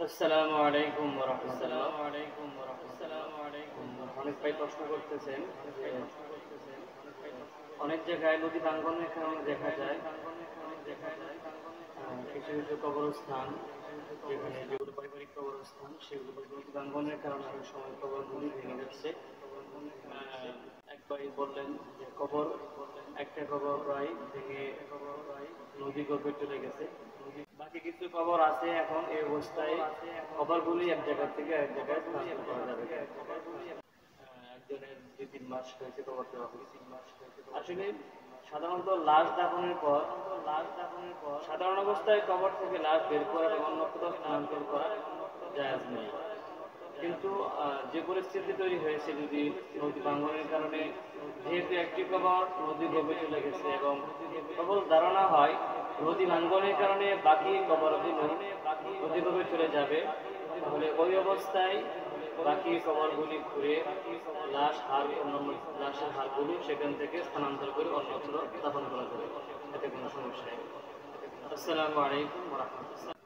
আসসালামু আলাইকুম ওয়া রাহমাতুল্লাহ। অনেক ভাই প্রশ্ন করতেছেন যে অনেক জায়গায় নদী ভাঙ্গনের কারণে দেখা যায় কিছু কিছু কবরস্থান, যেগুলো পারিবারিক কবরস্থান, সেগুলো নদী ভাঙ্গনের কারণে অনেক সময় কবরগুলি ভেঙে যাচ্ছে। একবারই বললেন যে একটা কবর প্রায় ভেঙে নদী গর্ভে চলে গেছে। বাকি কিছু কবর আছে এখন এই অবস্থায়, কবরগুলি এক জায়গা থেকে এক জায়গায় স্থানান্তর করা যাবে। একজনের 2-3 মাস হয়েছে কবর দেওয়া হয়েছে। আসলে সাধারণত সাধারণ অবস্থায় কবর থেকে লাশ বের করা এবং অন্য কোথাও স্থানান্তর করা জায়েজ নেই। কিন্তু যে পরিস্থিতি তৈরি হয়েছে, যদি নদী ভাঙ্গনের কারণে, যেহেতু একটি কবর নদী গর্ভে চলে গেছে এবং কেবল ধারণা হয় নদী ভাঙ্গনের কারণে বাকি কবরগুলো নদী গর্ভে চলে যাবে, তাহলে ওই অবস্থায় বাকি কবরগুলি ঘুরে অন্যান্য লাশের হাড়গুলো সেখান থেকে স্থানান্তর করে অন্যত্র দাফন করা যাবে, এতে কোনো সমস্যা নেই। আসসালামু আলাইকুম ওয়া রাহমাতুল্লাহ।